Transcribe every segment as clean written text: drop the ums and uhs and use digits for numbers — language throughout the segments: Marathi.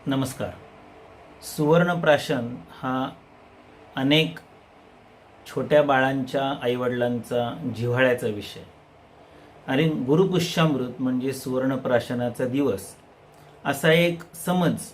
नमस्कार. सुवर्णप्राशन हा अनेक छोट्या बाळांच्या आईवडिलांचा जिव्हाळ्याचा विषय आणि गुरुपुष्यामृत म्हणजे सुवर्णप्राशनाचा दिवस असा एक समज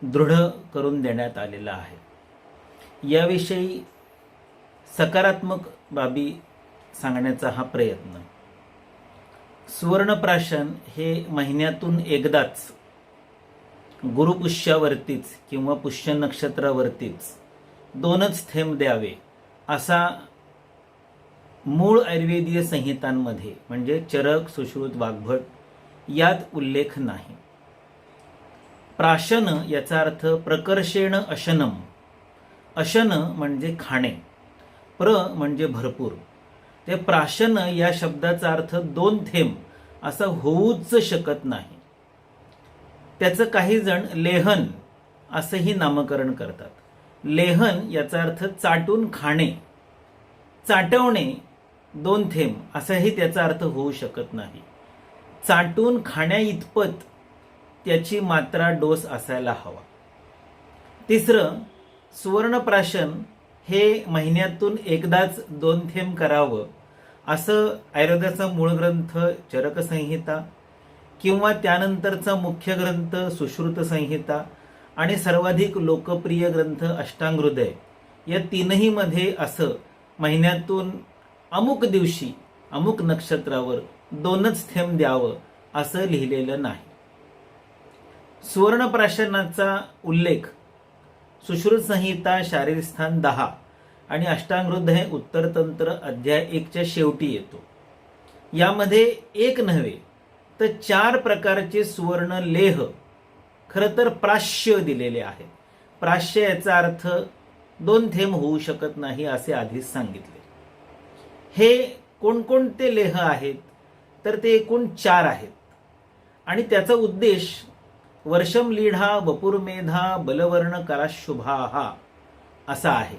दृढ करून देण्यात आलेला आहे. याविषयी सकारात्मक बाबी सांगण्याचा हा प्रयत्न. सुवर्णप्राशन हे महिन्यातून एकदाच गुरुपुष्यावरतीच किंवा पुष्य नक्षत्रावरतीच 2च थेंब द्यावे असा मूळ आयुर्वेदीय संहितांमध्ये म्हणजे चरक, सुश्रुत, वाग्भट यात उल्लेख नाही. प्राशन याचा अर्थ प्रकर्षेण अशनम. अशन म्हणजे खाणे, प्र म्हणजे भरपूर. ते प्राशन या शब्दाचा अर्थ 2 थेंब असा होऊच शकत नाही. त्याचं काही जण लेहन असंही नामकरण करतात. लेहन याचा अर्थ चाटून खाणे, चाटवणे 2 थेंब असाही त्याचा अर्थ होऊ शकत नाही. चाटून खाण्या इतपत त्याची मात्रा डोस असायला हवा. तिसरं, सुवर्णप्राशन हे महिन्यातून एकदाच 2 थेंब करावं असं आयुर्वेदाचा मूळ ग्रंथ चरक संहिता किंवा त्यानंतरचा मुख्य ग्रंथ सुश्रुत संहिता आणि सर्वाधिक लोकप्रिय ग्रंथ अष्टांगहृदय या तीनही मध्ये असं महिन्यातून अमुक दिवशी अमुक नक्षत्रावर 2च थेंब द्यावं असं लिहिलेलं नाही. सुवर्णप्राशनाचा उल्लेख सुश्रुत संहिता शारीरस्थान 10 आणि अष्टांगहृदय उत्तरतंत्र अध्याय 1च्या शेवटी येतो. यामध्ये एक नव्हे तर 4 प्रकारचे सुवर्ण लेह खरं तर प्राश्य दिलेले आहेत. प्राश्य याचा अर्थ 2 थेंब होऊ शकत नाही असे आधीच सांगितले. हे कोणकोणते लेह आहेत तर ते एकूण 4 आहेत आणि त्याचा उद्देश वर्षम लीढा वपुर्मेधा बलवर्ण कराशुभाहा असा आहे.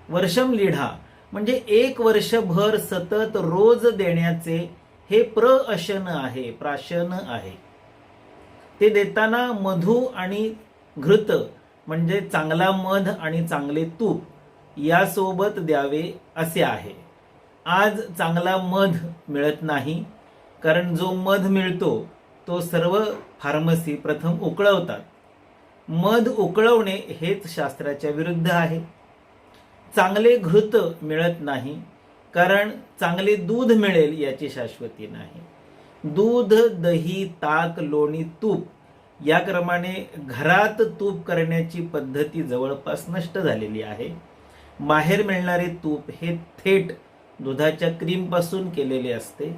वर्षम लीढा म्हणजे 1 वर्षभर सतत रोज देण्याचे हे प्रअशन आहे, प्राशन आहे. ते देताना मधु आणि घृत म्हणजे चांगला मध आणि चांगले तूप यासोबत द्यावे असे आहे. आज चांगला मध मिळत नाही कारण जो मध मिळतो तो सर्व फार्मसी प्रथम उकळवतात. मध उकळवणे हेच शास्त्राच्या विरुद्ध आहे. चांगले घृत मिळत नाही कारण चांगले दूध मिळेल याची शाश्वती नाही. दूध, दही, ताक, लोणी, तूप या क्रमाने घरात तूप करण्याची पद्धती जवळपास नष्ट झालेली आहे. बाहेर मिळणारे तूप हे थेट दुधाच्या क्रीमपासून केलेले असते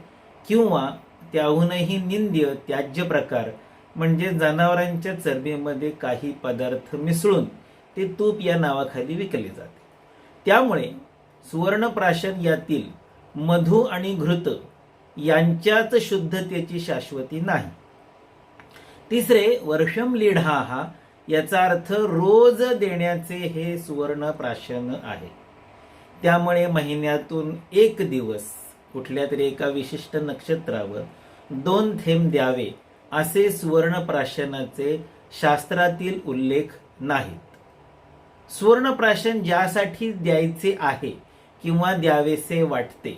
किंवा त्याहूनही निंद्य त्याज्य प्रकार म्हणजे जनावरांच्या चरबीमध्ये काही पदार्थ मिसळून ते तूप या नावाखाली विकले जाते. त्यामुळे सुवर्णप्राशन यातील मधु आणि घृत यांच्याच शुद्धतेची शाश्वती नाही. तिसरे, वर्षम लीढा याचा अर्थ रोज देण्याचे हे सुवर्णप्राशन आहे. त्यामुळे महिन्यातून 1 दिवस कुठल्या तरी एका विशिष्ट नक्षत्रावर 2 थेंब द्यावे असे सुवर्णप्राशनाचे शास्त्रातील उल्लेख नाहीत. सुवर्णप्राशन ज्यासाठी द्यायचे आहे किंवा द्यावेसे वाटते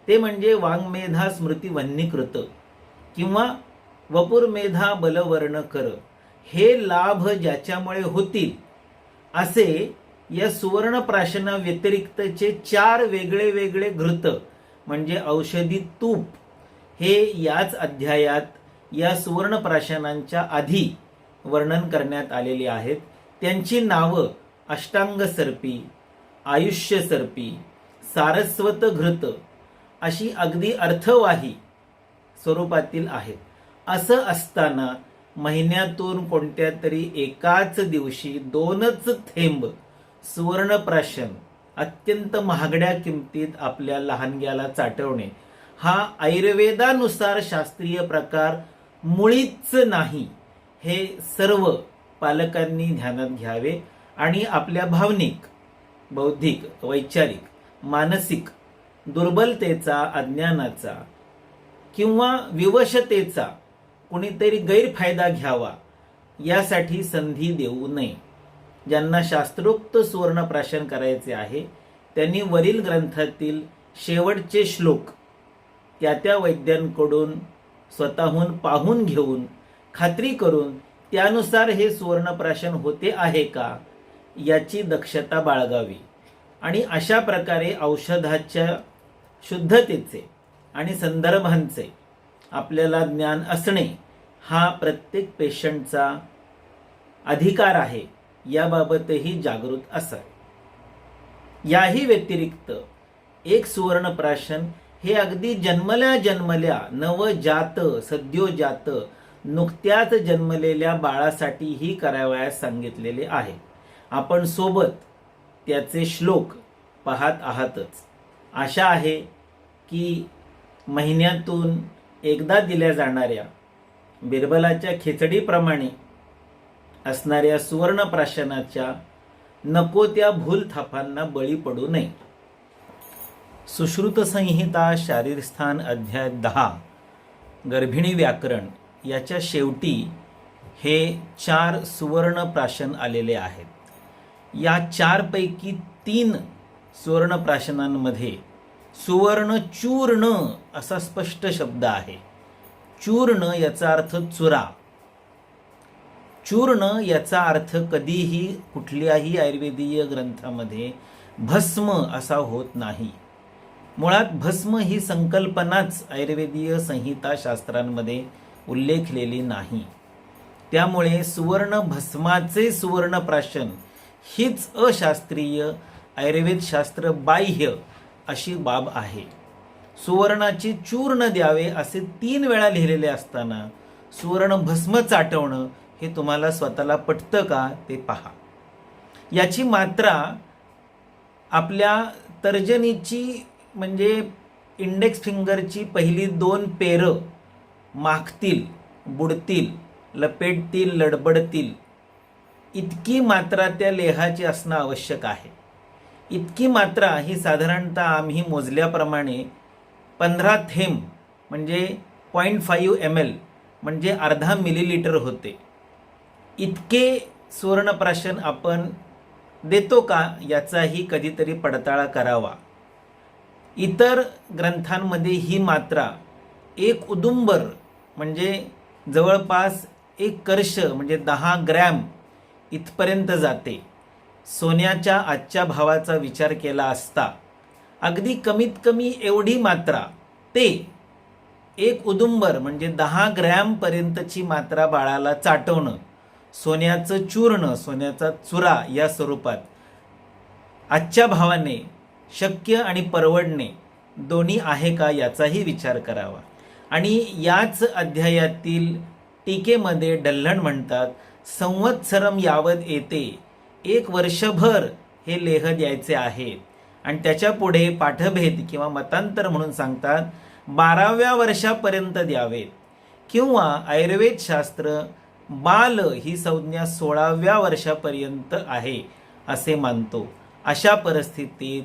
ते म्हणजे वाङ्मेधा स्मृती वह्निकृत किंवा वपुर्मेधा बलवर्ण कर हे लाभ ज्याच्यामुळे होतील असे या सुवर्णप्राशना व्यतिरिक्तचे 4 वेगळे वेगळे घृत म्हणजे औषधी तूप हे याच अध्यायात या सुवर्णप्राशनांच्या आधी वर्णन करण्यात आलेली आहेत. त्यांची नावं अष्टांग सर्पी, आयुष्य सर्पी, सारस्वत घृत अशी अगदी अर्थवाही स्वरूपातील आहेत. असं असताना महिन्यातून कोणत्या तरी एकाच दिवशी 2च थेंब सुवर्णप्राशन अत्यंत महागड्या किमतीत आपल्या लहानग्याला चाटवणे हा आयुर्वेदानुसार शास्त्रीय प्रकार मुळीच नाही. हे सर्व पालकांनी ध्यानात घ्यावे आणि आपल्या भावनिक, बौद्धिक, वैचारिक, मानसिक दुर्बलतेचा, अज्ञानाचा किंवा विवशतेचा कुणीतरी गैरफायदा घ्यावा यासाठी संधी देऊ नये. ज्यांना शास्त्रोक्त सुवर्णप्राशन करायचे आहे त्यांनी वरील ग्रंथातील शेवटचे श्लोक त्या वैद्यांकडून स्वतःहून पाहून घेऊन खात्री करून त्यानुसार हे सुवर्णप्राशन होते आहे का याची दक्षता बाळगावी. आणि अशा प्रकारे औषधाच्या शुद्धतेचे आणि संदर्भांचे आपल्याला ज्ञान असणे हा प्रत्येक पेशंटचा अधिकार आहे, याबाबतही जागृत असावे. याही व्यतिरिक्त एक सुवर्णप्राशन हे अगदी जन्मल्या नवजात सद्योजात नुकत्याच जन्मलेल्या बाळासाठीही करावयास सांगितलेले आहे. आपण सोबत त्याचे श्लोक पाहत आहातच. आशा आहे की महिन्यातून एकदा दिल्या जाणाऱ्या बिरबलाच्या खिचडीप्रमाणे असणाऱ्या सुवर्णप्राशनाच्या नको त्या भूलथापांना बळी पडू नये. सुश्रुत संहिता शारीरस्थान अध्याय 10 गर्भिणी व्याकरण याच्या शेवटी हे 4 सुवर्णप्राशन आलेले आहेत. या 4 पैकी 3 सुवर्णप्राशनांमध्ये सुवर्ण चूर्ण असा स्पष्ट शब्द आहे. चूर्ण याचा अर्थ चुरा. चूर्ण याचा अर्थ कधीही कुठल्याही आयुर्वेदीय ग्रंथामध्ये भस्म असा होत नाही. मुळात भस्म ही संकल्पनाच आयुर्वेदीय संहिता शास्त्रांमध्ये उल्लेखलेली नाही. त्यामुळे सुवर्ण भस्माचे सुवर्णप्राशन हीच अशास्त्रीय आयुर्वेद शास्त्र बाह्य अशी बाब आहे. सुवर्णाची चूर्ण द्यावे असे 3 वेळा लिहिलेले असताना सुवर्ण भस्म चाटवणं हे तुम्हाला स्वतःला पटतं का ते पहा. याची मात्रा आपल्या तर्जनीची म्हणजे इंडेक्स फिंगरची पहिली 2 पेरं माखतील, बुडतील, लपेटतील, लडबडतील इतकी मात्रा त्या लेहाची असणं आवश्यक आहे. इतकी मात्रा ही साधारणतः आम्ही मोजल्याप्रमाणे 15 थेंब म्हणजे 0.5 ml म्हणजे अर्धा मिलीलिटर होते. इतके सुवर्णप्राशन आपण देतो का याचाही कधीतरी पडताळा करावा. इतर ग्रंथांमध्ये ही मात्रा 1 उदुंबर म्हणजे जवळपास 1 कर्श म्हणजे 10 ग्रॅम इथपर्यंत जाते. सोन्याच्या आजच्या भावाचा विचार केला असता अगदी कमीत कमी एवढी मात्रा ते 1 उदुंबर म्हणजे 10 ग्रॅम पर्यंतची मात्रा बाळाला चाटवणं सोन्याचं चूर्ण, सोन्याचा चुरा या स्वरूपात आजच्या भावाने शक्य आणि परवडणे दोन्ही आहे का याचाही विचार करावा. आणि याच अध्यायातील टीकेमध्ये डल्हण म्हणतात संवत्सरम यावत येते, 1 वर्षभर हे लेह द्यायचे आहेत. आणि त्याच्या पुढे पाठभेद किंवा मतांतर म्हणून सांगतात 12व्या वर्षापर्यंत द्यावेत किंवा आयुर्वेद शास्त्र बाल ही संज्ञा 16व्या वर्षापर्यंत आहे असे मानतो. अशा परिस्थितीत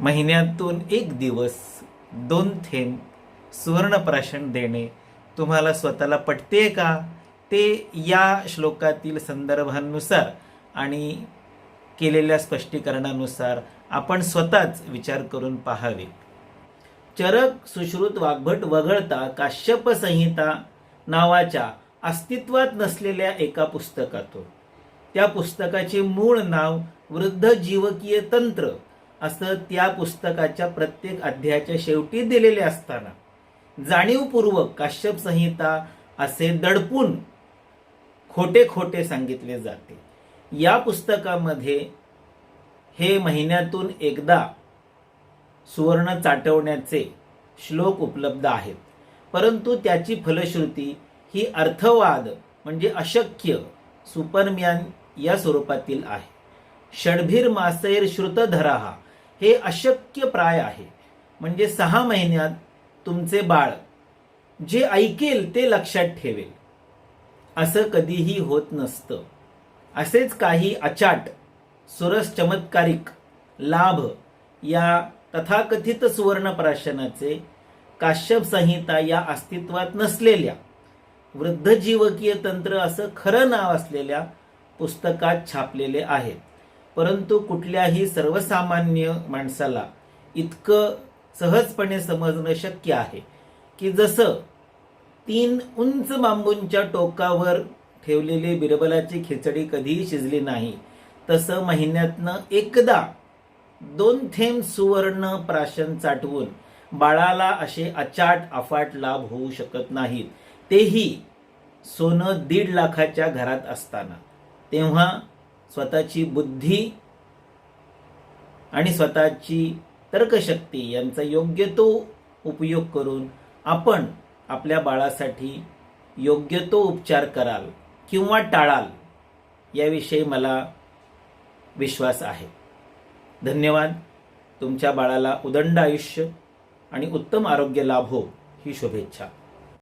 महिन्यातून 1 दिवस 2 थेंब सुवर्णप्राशन देणे तुम्हाला स्वतःला पटते का ते या श्लोकातील संदर्भांनुसार आणि केलेल्या स्पष्टीकरणानुसार आपण स्वतःच विचार करून पाहावे. चरक, सुश्रुत, वाग्भट वगळता काश्यप संहिता नावाच्या अस्तित्वात नसलेल्या एका पुस्तकातून, त्या पुस्तकाचे मूळ नाव वृद्ध जीवकीय तंत्र असं त्या पुस्तकाच्या प्रत्येक अध्यायाच्या शेवटी दिलेले असताना जाणीवपूर्वक काश्यप संहिता असे दडपून खोटे खोटे सांगितले जाते. या पुस्तकामध्ये हे महिन्यातून एकदा सुवर्ण चाटवण्याचे श्लोक उपलब्ध आहेत, परंतु त्याची फलश्रुती ही अर्थवाद म्हणजे अशक्य सुपरमॅन या स्वरूपातील आहे. षडभीर मासैर श्रुतधराहा हे अशक्य प्राय आहे. म्हणजे 6 महिन्यात तुमचे बाळ जे ऐकेल ते लक्षात ठेवेल असं कधीही होत नसतं. असेच काही अचाट सुरस चमत्कारिक लाभ या तथाकथित सुवर्णप्राशनाचे काश्यप संहिता या अस्तित्वात नसलेल्या वृद्धजीवकीय तंत्र असं खरं नाव असलेल्या पुस्तकात छापलेले आहेत. परंतु कुठल्याही सर्वसामान्य माणसाला इतकं सहजपणे समजणं शक्य आहे की जसं 3 उंच बांबूंच्या टोकावर ठेवलेली बिरबलाची खिचडी कधीही शिजली नाही, तसं महिन्यातनं एकदा 2 थेंब सुवर्ण प्राशन चाटवून बाळाला असे अचाट अफाट लाभ होऊ शकत नाहीत, तेही सोनं 1.5 लाखाच्या घरात असताना. तेव्हा स्वतःची बुद्धी आणि स्वतःची तर्कशक्ती यांचा योग्य तो उपयोग करून आपण आपल्या बाळासाठी योग्य तो उपचार कराल किंवा टाळाल याविषयी मला विश्वास आहे. धन्यवाद. तुमच्या बाळाला उदंड आयुष्य आणि उत्तम आरोग्य लाभो ही शुभेच्छा.